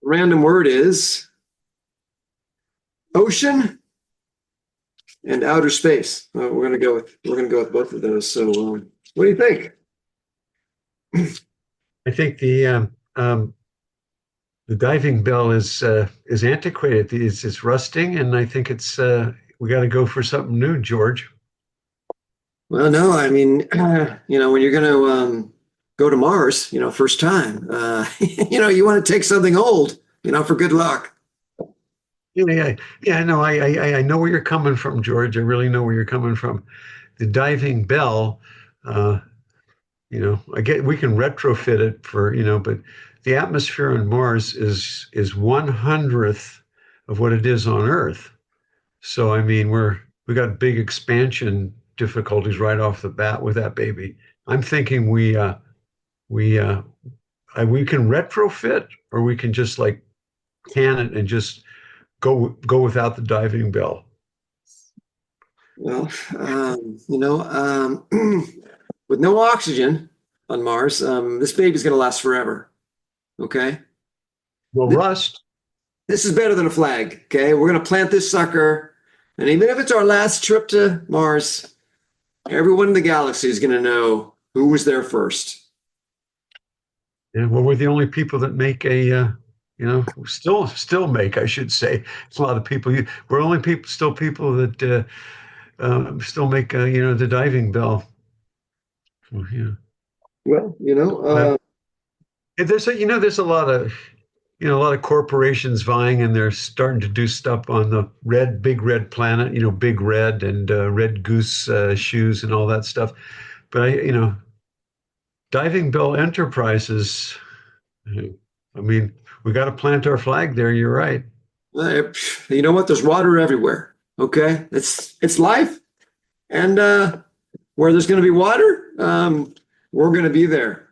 Random word is ocean and outer space. We're gonna go with both of those. So, what do you think? I think the diving bell is antiquated. It's rusting, and I think it's we got to go for something new, George. Well, no, I mean, when you're gonna go to Mars, first time, you want to take something old, for good luck. Yeah. No, I know where you're coming from, George. I really know where you're coming from. The diving bell, uh, I get we can retrofit it for, but the atmosphere on Mars is 1/100th of what it is on Earth. So I mean, we got big expansion difficulties right off the bat with that baby. I'm thinking we we can retrofit, or we can just like can it and just go without the diving bell. Well, with no oxygen on Mars, this baby's gonna last forever. Okay, Well, this, Rust, this is better than a flag. Okay, we're gonna plant this sucker, and even if it's our last trip to Mars, everyone in the galaxy is gonna know who was there first. yeah, well, we're the only people that make still make, I should say. It's a lot of people. We're only people that still make, the diving bell. So, yeah. Well, Uh, there's a lot of, a lot of corporations vying, and they're starting to do stuff on the big red planet, big red and red goose shoes and all that stuff. But Diving Bell Enterprises, I mean, we got to plant our flag there. You're right. you know what? There's water everywhere. Okay, it's life, and where there's going to be water, we're going to be there.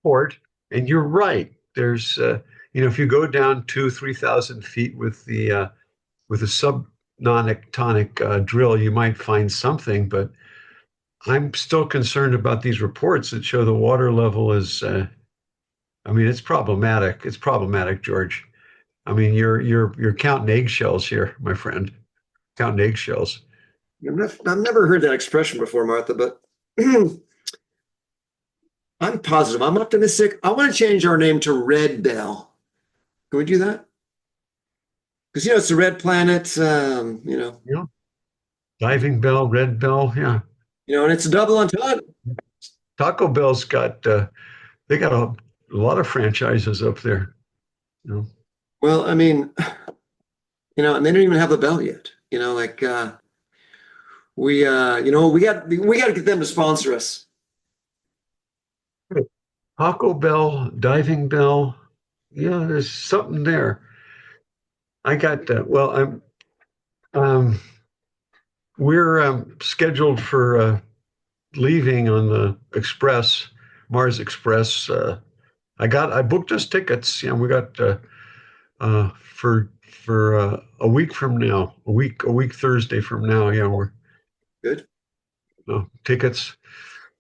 Port, and you're right. There's, if you go down 2, 3,000 feet with a subnonic drill, you might find something. But I'm still concerned about these reports that show the water level is. I mean, it's problematic. It's problematic, George. I mean, you're counting eggshells here, my friend. Counting eggshells. I've never heard that expression before, Martha, but I'm positive. I'm optimistic. I want to change our name to Red Bell. Can we do that? Because it's a red planet. Yeah. Diving Bell, Red Bell, yeah. And it's a double entendre. Taco Bell's got they got a lot of franchises up there. You know. Well, I mean, and they don't even have the bell yet. Like we got to get them to sponsor us. Taco Bell, Diving Bell, yeah, there's something there. I got well, we're scheduled for leaving on the Express, Mars Express. I booked us tickets. We got for a week from now, a week Thursday from now. Yeah, we're Good. tickets.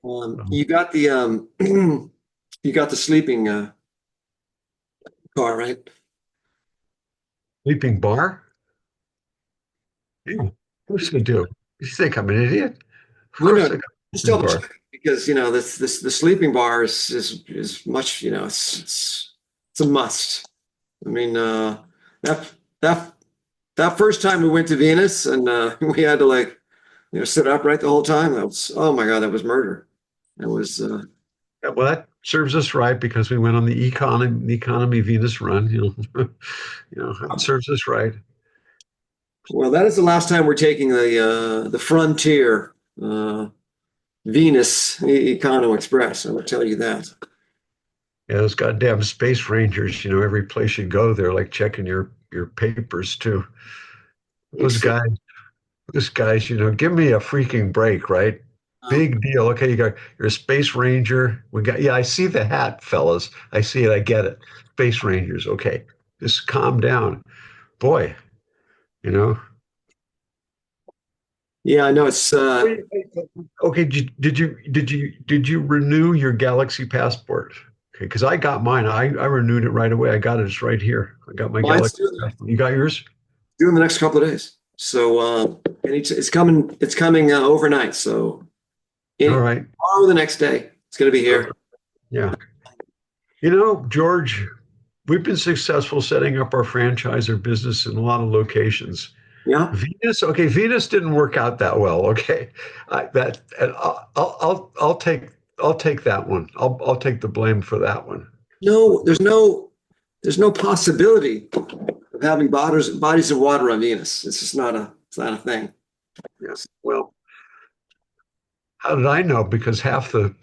You got the you got the sleeping car, right? Sleeping bar. Yeah, of course I do. You think I'm an idiot? Of Well, course no, I got a just sleeping double bar. check because this the sleeping bar is much it's a must. I mean that that that first time we went to Venus and we had to sit upright the whole time. That was, oh my God, that was murder. That was Yeah, well, that serves us right because we went on the economy Venus run. It serves us right. well, that is the last time we're taking the Frontier Venus Econo Express. I will tell you that. Yeah, those goddamn space rangers. Every place you go, they're like checking your papers too. Those It's guys, those guys. Give me a freaking break, right? um, Big deal. Okay, you're a space ranger. Yeah, I see the hat, fellas. I see it. I get it. Space rangers. Okay, just calm down, boy. You know. Yeah, I know it's Wait, okay, did you renew your Galaxy passport? Okay, because I got mine. I renewed it right away. I got it. It's right here. I got my mine's Galaxy passport. You got yours? due in the next couple of days. So it's coming. It's coming overnight. So All any right. tomorrow, or the next day, it's going to be here. Yeah. You know, George, we've been successful setting up our franchise or business in a lot of locations. Yeah. Venus, okay, Venus didn't work out that well. Okay, that and I'll take that one. I'll take the blame for that one. No, there's no possibility of having bodies of water on Venus. It's not a thing. Yes. Well, how did I know? Because half the,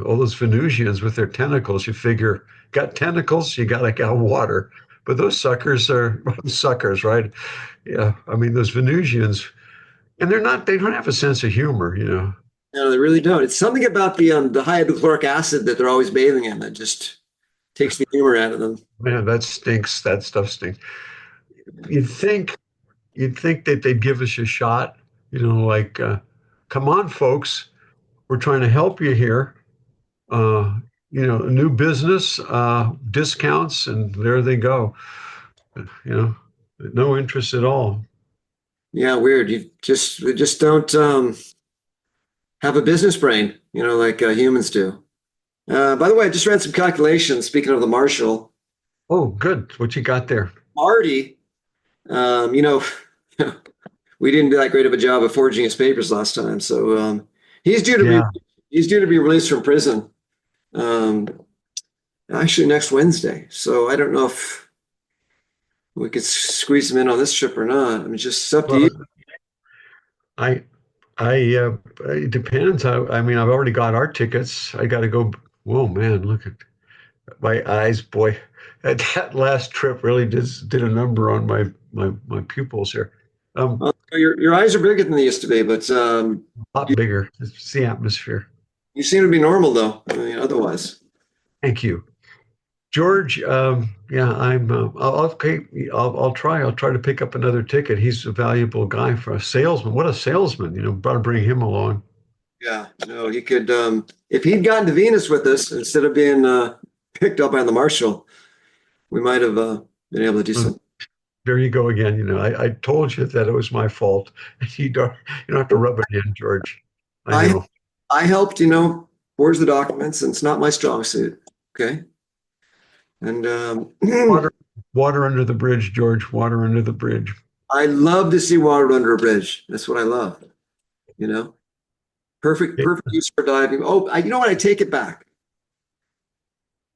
all those Venusians with their tentacles, you figure got tentacles, you got like got water. But those suckers are suckers, right? Yeah. I mean, those Venusians, and they don't have a sense of humor. No, they really don't. It's something about the hydrochloric acid that they're always bathing in that just takes the humor out of them. Man, that stinks. That stuff stinks. You'd think, you'd think that they'd give us a shot, like, come on, folks, we're trying to help you here. Uh, a new business, discounts, and there they go. You know, no interest at all. Yeah, weird. We just don't have a business brain, like humans do. By the way, I just ran some calculations. Speaking of the Marshall, Oh, good. What you got there? Marty, um, you know, we didn't do that great of a job of forging his papers last time, so he's due to be Yeah. he's due to be released from prison. Um, actually, next Wednesday. So I don't know if we could squeeze him in on this trip or not. I mean, just up to you. Well, I, it depends. I mean, I've already got our tickets. I got to go. Whoa, man, look at my eyes, boy. That last trip really did a number on my pupils here. Your eyes are bigger than they used to be, but A lot bigger. It's the atmosphere. you seem to be normal though. I mean, otherwise. Thank you, George. Yeah, okay. I'll try. I'll try to pick up another ticket. He's a valuable guy for a salesman. What a salesman! Got to bring him along. Yeah, no, he could. If he'd gotten to Venus with us instead of being picked up by the Marshal, we might have been able to do Hmm. something. There you go again. I told you that it was my fault. You don't have to rub it in, George. I I know. I helped, forge the documents, and it's not my strong suit. Okay, and Water, water under the bridge, George. Water under the bridge. I love to see water under a bridge. That's what I love. You know, It- perfect use for diving. Oh, you know what? I take it back.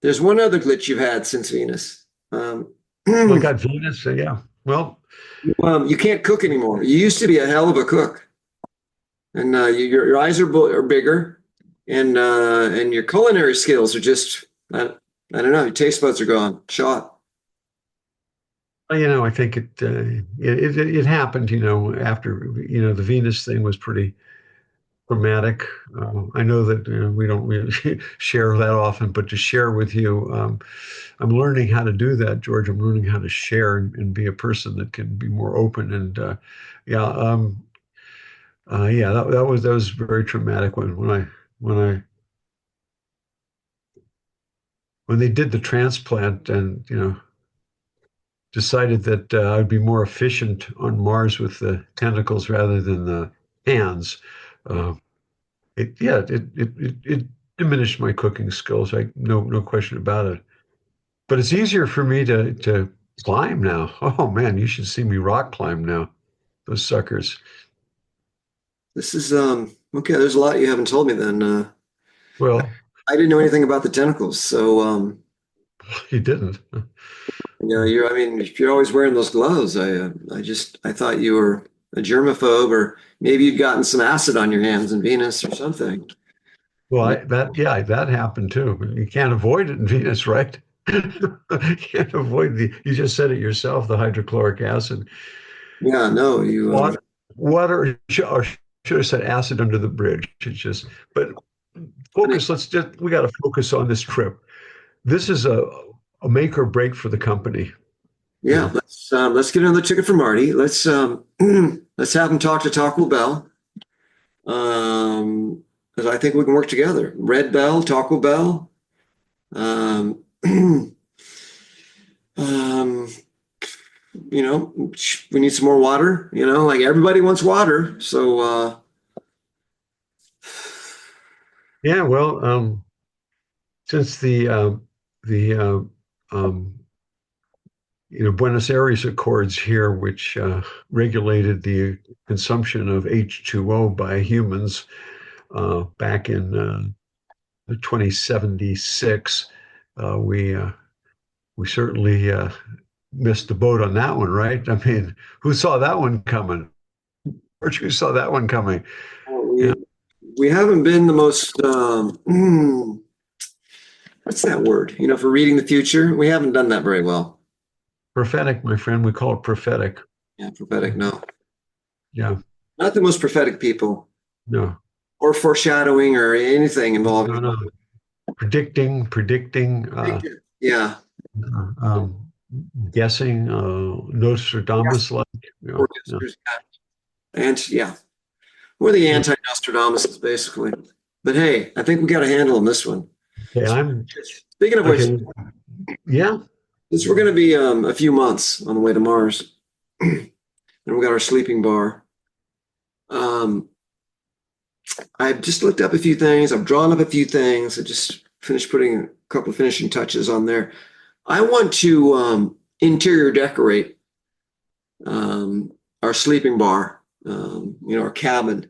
There's one other glitch you've had since Venus. I got Venus. Yeah. Well, You can't cook anymore. You used to be a hell of a cook, and your eyes are bigger, and your culinary skills are just I don't know. Your taste buds are gone. Shot. I think it happened. After the Venus thing was pretty dramatic. I know that we don't really share that often, but to share with you, I'm learning how to do that, George. I'm learning how to share and be a person that can be more open. And yeah, yeah, that was very traumatic when they did the transplant and decided that I'd be more efficient on Mars with the tentacles rather than the hands. Uh, it diminished my cooking skills. No question about it. But it's easier for me to climb now. Oh man, you should see me rock climb now. Those suckers. This is okay. There's a lot you haven't told me. Then Well, I didn't know anything about the tentacles. So you didn't. you're. I mean, if you're always wearing those gloves, I thought you were a germaphobe, or maybe you'd gotten some acid on your hands in Venus or something. Well, yeah, that happened too. You can't avoid it in Venus, right? You can't avoid you just said it yourself, the hydrochloric acid. Yeah, no, you. Water, or should have said acid under the bridge. It's just, but focus. We got to focus on this trip. This is a make or break for the company. Yeah, let's get another ticket for Marty. Let's let's have him talk to Taco Bell. Because I think we can work together. Red Bell, Taco Bell. Um, um, we need some more water. Like everybody wants water. So, Yeah, well, since the um, Buenos Aires Accords here, which regulated the consumption of H2O by humans back in 2076, we certainly missed the boat on that one, right? I mean, who saw that one coming? Who saw that one coming? we Yeah, we haven't been the most what's that word? For reading the future, we haven't done that very well. prophetic, my friend. We call it prophetic. Yeah, prophetic. No, Yeah, not the most prophetic people, no, or foreshadowing or anything no, involving. no. Predicting, Yeah, um, guessing, yes, Nostradamus-like. Yeah. forecasters. And yeah, we're the anti-Nostradamus basically. But hey, I think we got a handle on this one. Okay, I'm Speaking of which, okay. Yeah, since we're going to be a few months on the way to Mars, and we got our sleeping bar. Um, I've just looked up a few things. I've drawn up a few things. I just finished putting a couple of finishing touches on there. I want to interior decorate um, our sleeping bar, our cabin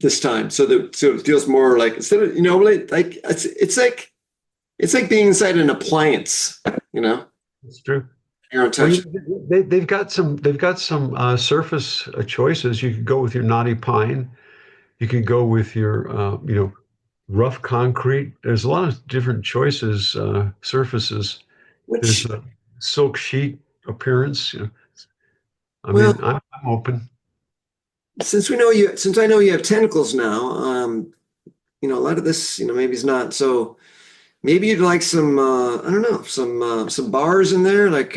this time, so it feels more like instead of like it's like being inside an appliance. it's true. You're on Well, touch. they've got some surface choices. You could go with your knotty pine. You could go with your rough concrete. There's a lot of different choices, surfaces. There's Which a silk sheet appearance. I well, mean, I'm open. since I know you have tentacles now, a lot of this, maybe it's not so. Maybe you'd like some, I don't know, some bars in there, like,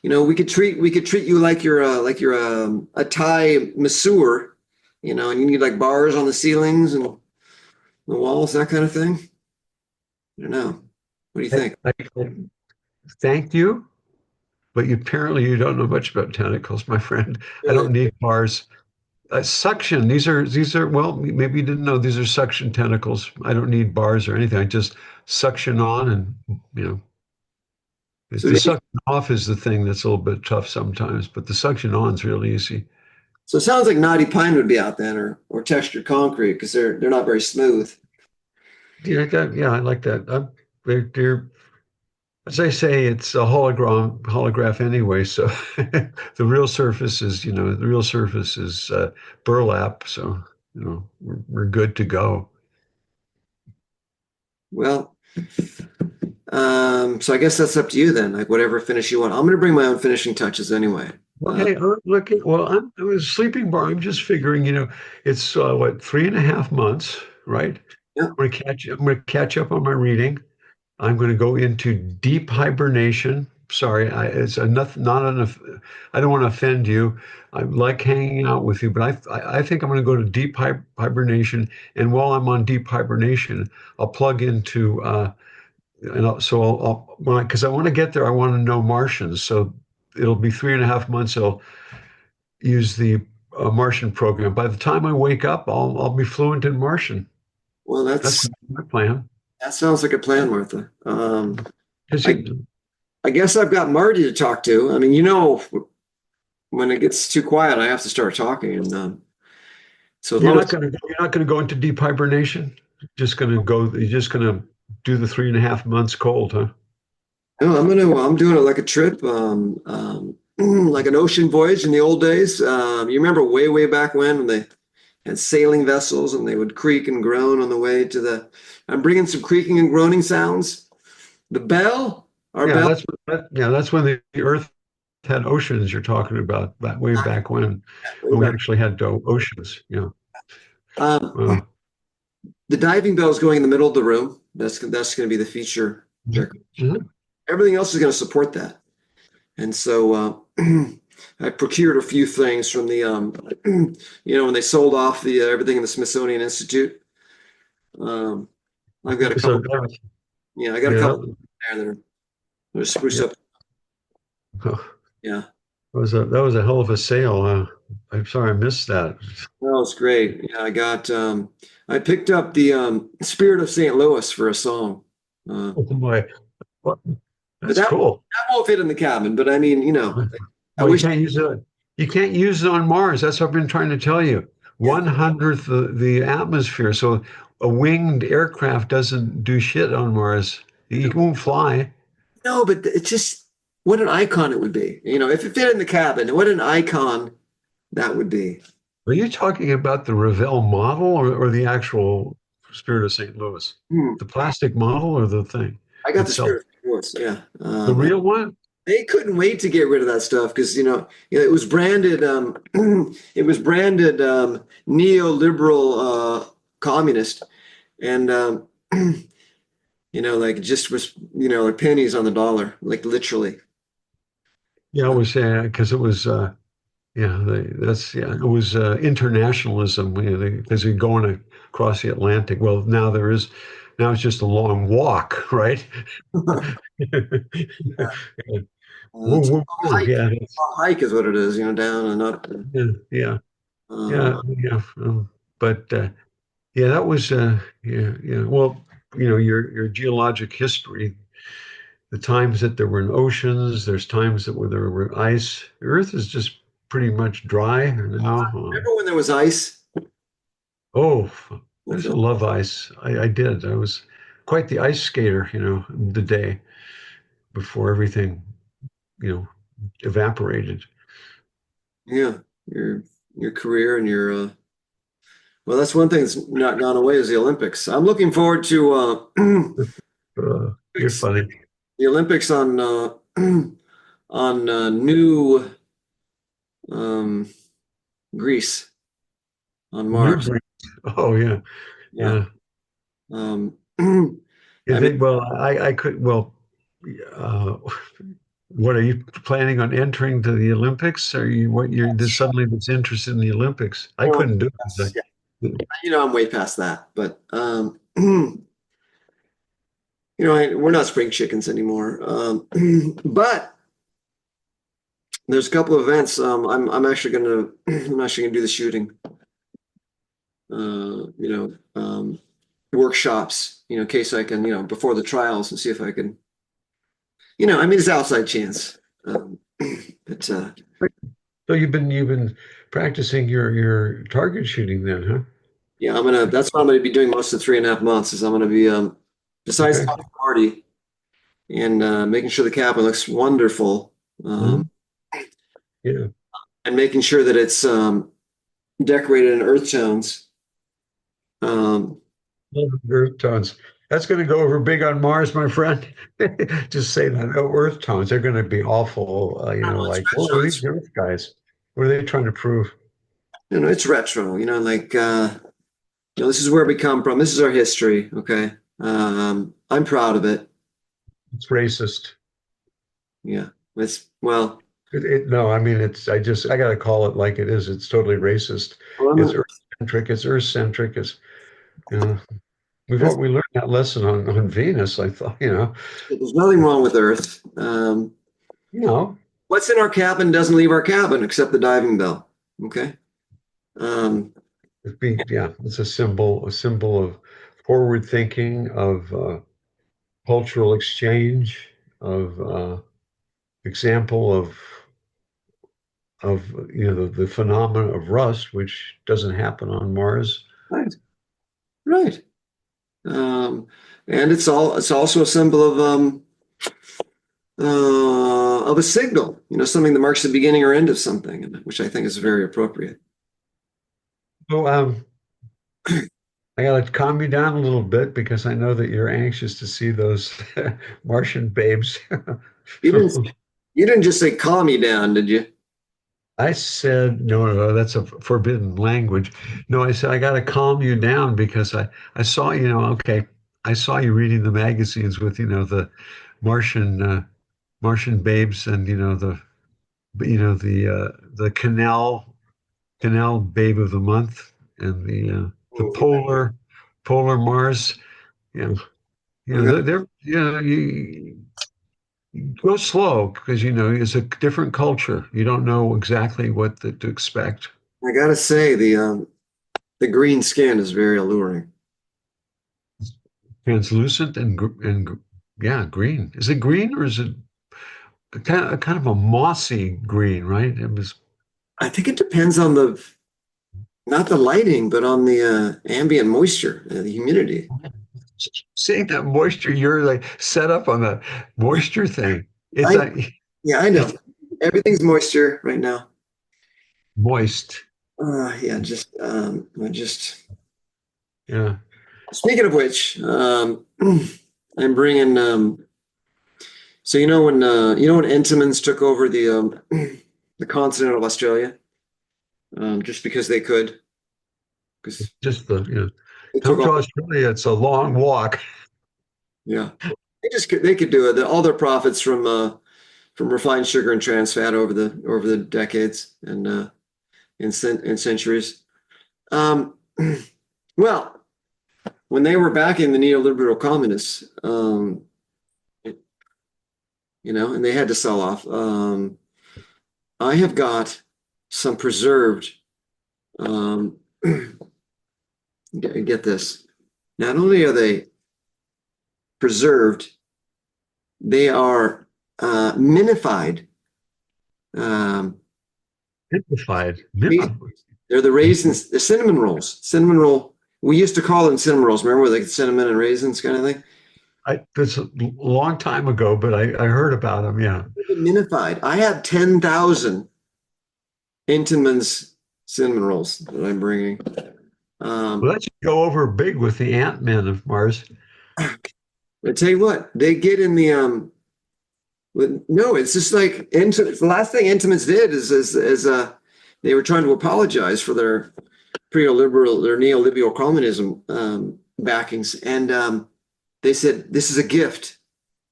we could treat you like you're a Thai masseur, and you need like bars on the ceilings and the walls, that kind of thing. I don't know. What do you think? I thank you, but apparently you don't know much about tentacles, my friend. I Really? don't need bars. Suction. These are. Well, maybe you didn't know these are suction tentacles. I don't need bars or anything. I just suction on, and you know, So, the suction off is the thing that's a little bit tough sometimes. But the suction on is really easy. so it sounds like knotty pine would be out then, or textured concrete because they're not very smooth. Yeah, yeah, I like that. They're as I say, it's a holograph anyway. So the real surface is burlap. So we're good to go. Well, so I guess that's up to you then. Like whatever finish you want. I'm gonna bring my own finishing touches anyway. Okay, look, well, I was sleeping bar. I'm just figuring, it's what, 3.5 months, right? Yeah. I'm gonna catch up on my reading. I'm going to go into deep hibernation. Sorry, it's enough, not enough. I don't want to offend you. I like hanging out with you, but I think I'm going to go to deep hibernation. And while I'm on deep hibernation, I'll plug into, so because I want to get there, I want to know Martians. So it'll be 3.5 months. I'll use the Martian program. By the time I wake up, I'll be fluent in Martian. Well, That's my plan. that sounds like a plan, Martha. 'Cause I I guess I've got Marty to talk to. I mean, when it gets too quiet, I have to start talking, and so as long as You're not going to go into deep hibernation. You're just going to do the 3.5 months cold, huh? no, I'm doing it like a trip, like an ocean voyage in the old days. You remember way back when they had sailing vessels and they would creak and groan on the way to the. I'm bringing some creaking and groaning sounds. The bell, our Yeah, bell. that's when the Earth had oceans. You're talking about that way back when we actually had oceans. Yeah. Um, the diving bell is going in the middle of the room. That's going to be the feature. Mhm. Everything else is going to support that. And so I procured a few things from the when they sold off the everything in the Smithsonian Institute. Um, I've got a So couple. Yeah, I got a yeah, couple there that are spruced yeah. up. Yeah, That was a hell of a sale. I'm sorry I missed that. that was great. Yeah, I picked up the Spirit of St. Louis for a song. Oh my, what? But That's cool. that won't fit in the cabin. But I mean, I Well, you wish. can't use it. You can't use it on Mars. That's what I've been trying to tell you. Yeah, 1/100th the atmosphere. So a winged aircraft doesn't do shit on Mars. You won't fly. no, but it's just what an icon it would be. If it fit in the cabin, what an icon that would be. Are you talking about the Revell model or the actual Spirit of St. Louis? Hmm. The plastic model or the thing I got the itself? Spirit of St. Louis. Yeah, The real one? they couldn't wait to get rid of that stuff because it was branded. It was branded neoliberal communist, and like it just was like pennies on the dollar, like literally. Yeah, I was saying because it was it was internationalism because you're going across the Atlantic. Well, now it's just a long walk, right? Woo, It's woo, a woo. hike. Yeah, A hike is what it is. Down and up. yeah, yeah, Uh, yeah. But yeah, that was yeah. Well, your geologic history, the times that there were oceans, there's times where there were ice. The Earth is just pretty much dry now. Remember when there was ice? Oh, I used to love ice. I did. I was quite the ice skater, the day before everything, evaporated. Yeah, your career and your well, that's one thing that's not gone away is the Olympics. I'm looking forward to You're funny. the Olympics on new um, Greece on New Mars. Greece. Oh yeah, Yeah. yeah. Um, You I mean, think? Well, I could. Well, uh, what are you planning on entering to the Olympics? Are you what you're this suddenly this interested in the Olympics? I well, couldn't do yeah, it. I'm way past that, but we're not spring chickens anymore. But there's a couple of events. I'm actually gonna do the shooting. Workshops. In case I can, before the trials, and see if I can. I mean, it's outside chance. But So you've been practicing your target shooting then, huh? yeah, That's what I'm gonna be doing most of the 3.5 months. Is I'm gonna be besides Okay. the party and making sure the cabin looks wonderful, Mhm. Yeah. and making sure that it's decorated in earth tones. Um, Love earth tones. That's going to go over big on Mars, my friend. Just say that. No earth tones. They're going to be awful. it's Like, retro. oh, these earth guys. What are they trying to prove? It's retro. Like this is where we come from. This is our history. Okay, I'm proud of it. It's racist. Yeah, it's well. No, I mean, I got to call it like it is. It's totally racist. Well, It's earth-centric. It's earth-centric. You know, we learned that lesson on Venus. I thought, there's nothing wrong with Earth. you know, What's in our cabin doesn't leave our cabin except the diving bell. Okay. Um, it's a symbol of forward thinking, of cultural exchange, of example of the phenomena of rust, which doesn't happen on Mars. right. Right. Um, and it's also a symbol of a signal, something that marks the beginning or end of something, which I think is very appropriate. So I got to calm you down a little bit because I know that you're anxious to see those Martian babes. You didn't you didn't just say calm me down, did you? I said, no, no, no, that's a forbidden language. No, I said, I got to calm you down because I saw, okay, I saw you reading the magazines with, the Martian, Martian babes and, the the canal babe of the month, and the polar Mars. You know, I'm gonna, they're you go slow because it's a different culture. You don't know exactly what to expect. I gotta say the green skin is very alluring. Translucent yeah, green. Is it green or is it kind of a mossy green? Right? It was I think it depends on the not the lighting, but on the ambient moisture, the humidity. seeing that moisture. You're like set up on the moisture thing. It's I a Yeah, I know. it's Everything's moisture right now. moist. Yeah, I just. Yeah. Speaking of which, I'm bringing. So when Entenmann's took over the continent of Australia, just because they could, because Just they took come all. to Australia. It's a long walk. Yeah, they could do it. All their profits from refined sugar and trans fat over the decades and centuries. Um, well, when they were backing the neoliberal communists, and they had to sell off. I have got some preserved. Um, get this. Not only are they preserved, they are minified. Um, Simplified. they're the raisins, the cinnamon rolls. Cinnamon roll. We used to call them cinnamon rolls. Remember, like cinnamon and raisins kind of thing. That's a long time ago, but I heard about them. Yeah. Minified. I have 10,000 Entenmann's cinnamon rolls that I'm bringing. Well, Um, that should go over big with the Ant-Man of Mars. I tell you what, they get in the no, it's just like the last thing Entenmann's did is they were trying to apologize for their neoliberal communism backings, and they said this is a gift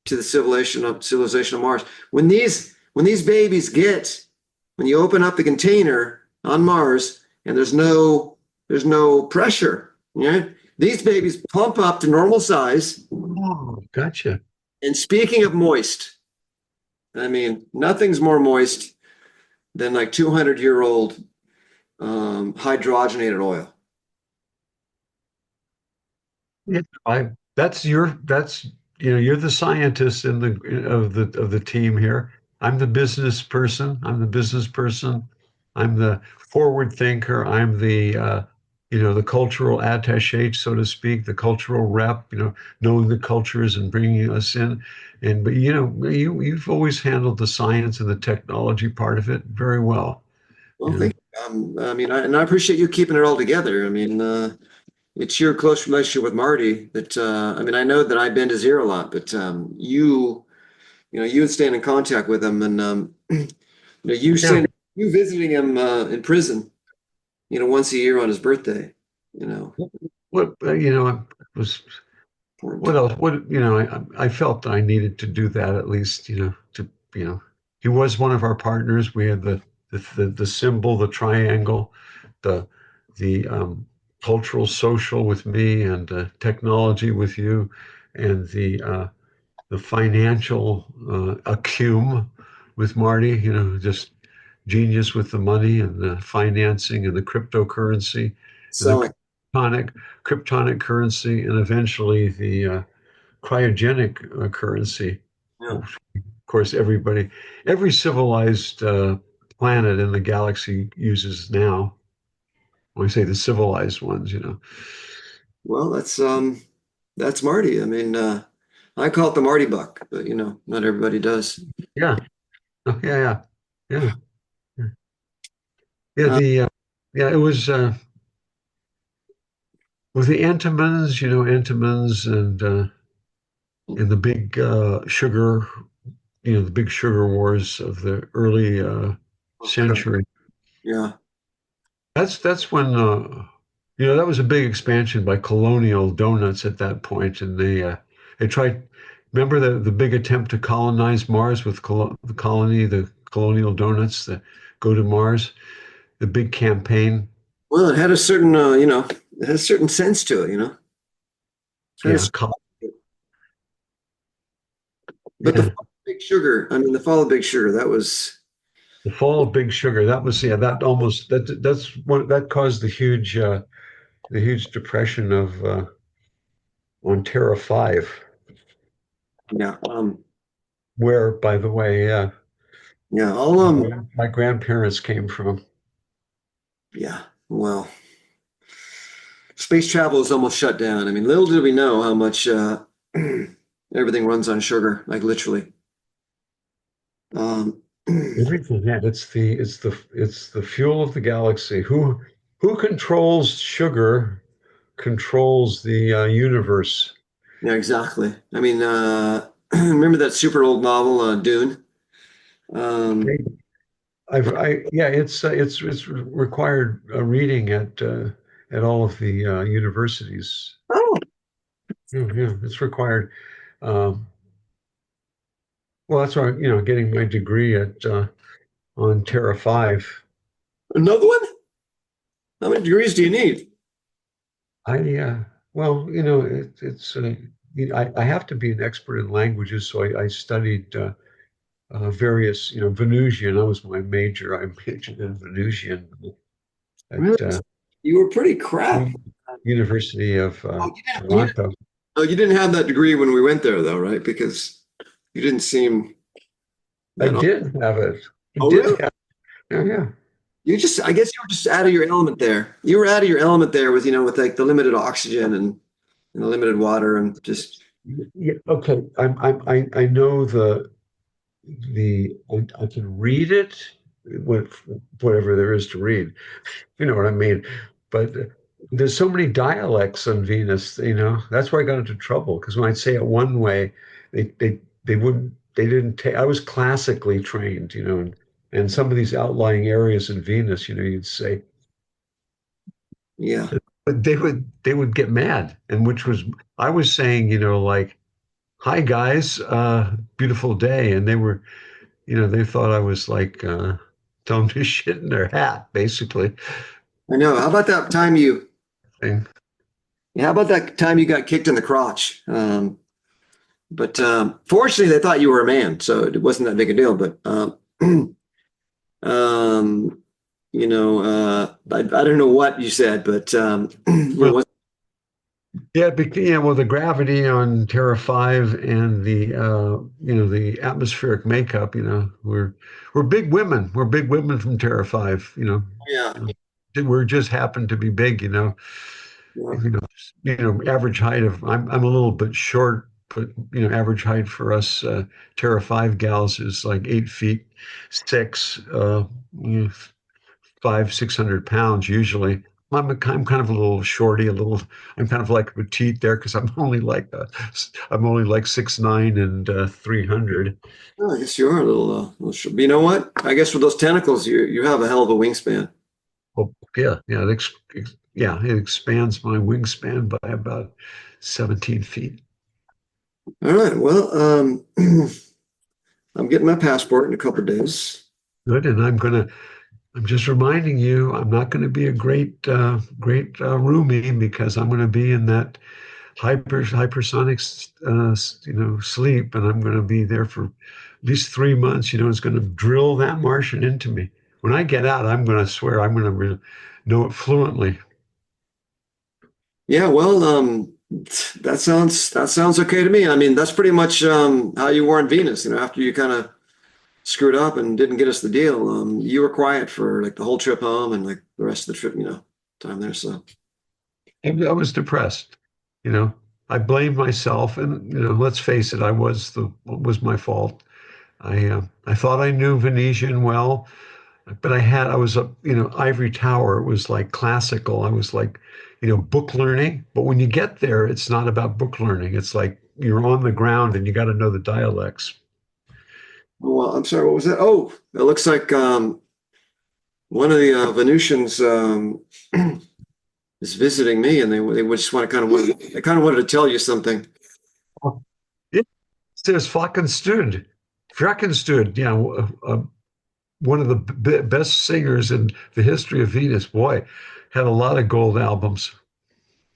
to the civilization of Mars. When these babies when you open up the container on Mars and there's no pressure, yeah, these babies plump up to normal size. Oh, gotcha. And speaking of moist, I mean, nothing's more moist than like 200-year-old hydrogenated oil. Yeah, you're the scientist in the team here. I'm the business person. I'm the forward thinker. I'm the cultural attaché, so to speak, the cultural rep, knowing the cultures and bringing us in. But you've always handled the science and the technology part of it very well. Well, You know, thank you. I mean, I appreciate you keeping it all together. I mean, it's your close relationship with Marty that I mean, I know that I've been to Zero a lot, but you would stay in contact with him, and yeah. you visiting him in prison, once a year on his birthday. What I was Important. what else? I felt that I needed to do that at least, you know, he was one of our partners. We had the symbol, the triangle, the cultural social with me, and technology with you, and the financial acumen with Marty. Just genius with the money and the financing and the cryptocurrency and the Selling. kryptonic currency, and eventually the cryogenic currency. Yeah. Of course, every civilized planet in the galaxy uses now. When I say the civilized ones. Well, that's Marty. I mean, I call it the Marty Buck, but not everybody does. Yeah. Oh, yeah, yeah, yeah, yeah. Yeah, Uh, yeah. It was with the Entenmann's and the big sugar, the big sugar wars of the early century. yeah. That's when that was a big expansion by Colonial Donuts at that point, and they tried. Remember the big attempt to colonize Mars with the colony, the Colonial Donuts, the Go to Mars, the big campaign. Well, it had a certain, it had a certain sense to it, It had a Yeah, certain- but the yeah. fall of Big Sugar, I mean, the fall of Big Sugar, that was, The fall of Big Sugar. That was yeah. That almost that's what that caused the huge depression of on Terra 5, yeah, where, by the way, yeah, my grandparents came from. yeah, well, space travel is almost shut down. I mean, little did we know how much everything runs on sugar, like literally. Um, Everything, yeah, it's the fuel of the galaxy. Who controls sugar controls the universe. yeah, exactly. I mean, remember that super old novel, Dune? Um, Yeah, it's required reading at all of the universities. oh, Yeah, yeah, it's required. Um, well, that's why, getting my degree at on Terra 5. another one? How many degrees do you need? I well, it's I have to be an expert in languages, so I studied various, Venusian. That was my major. I majored in Venusian Really? at You were pretty crap. University of Oh, Toronto. you didn't have that degree when we went there, though, right? Because you didn't seem I that. did have it. I Oh, did really? have. Yeah, yeah. I guess you were just out of your element there. You were out of your element there with, with like the limited oxygen and the limited water and just, Yeah, okay. I know I can read it, what whatever there is to read. You know what I mean? But there's so many dialects on Venus, That's where I got into trouble because when I'd say it one way, they wouldn't they didn't take I was classically trained, and some of these outlying areas in Venus, you'd say, yeah. but they would get mad. And which was I was saying, like, hi guys, beautiful day. And they thought I was like telling them to shit in their hat, basically. I know. How about that time And yeah, how about that time you got kicked in the crotch? But fortunately, they thought you were a man, so it wasn't that big a deal. But um, I don't know what you said, but well, yeah, yeah, well, the gravity on Terra 5 and the atmospheric makeup, we're big women. We're big women from Terra 5, yeah, We're just happen to be big, yeah. you know, average height of I'm a little bit short, but average height for us Terra 5 gals is like 8 feet 6, you know, 600 pounds usually. I'm kind of a little shorty, I'm kind of like petite there because I'm only like 6'9" and 300. Well, I guess you are a little short. But you know what? I guess with those tentacles, you have a hell of a wingspan. Well, yeah, yeah, yeah, it expands my wingspan by about 17 feet. All right. Well, I'm getting my passport in a couple of days. Good, and I'm just reminding you, I'm not going to be a great roomie because I'm going to be in that hypersonic, sleep, and I'm going to be there for at least 3 months. It's going to drill that Martian into me. When I get out, I'm going to swear I'm going to know it fluently. Yeah. Well, that sounds okay to me. I mean, that's pretty much how you were on Venus. After you kind of screwed up and didn't get us the deal, you were quiet for like the whole trip home and like the rest of the trip, time there. So I was depressed. You know, I blamed myself, and let's face it, what was my fault. I thought I knew Venetian well, but I was a ivory tower. It was like classical. I was like, book learning. But when you get there, it's not about book learning. It's like you're on the ground and you got to know the dialects. well, I'm sorry, what was that? Oh, it looks like one of the Venusians is visiting me, and they would just want to they kind of wanted to tell you something. It says Flackenstund. Flackenstund, yeah. one of the best singers in the history of Venus. Boy, had a lot of gold albums.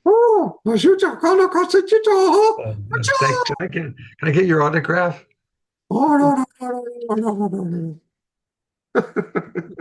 Oh, Thank. Can I get your autograph? no, no, no, no, no, no, no, no.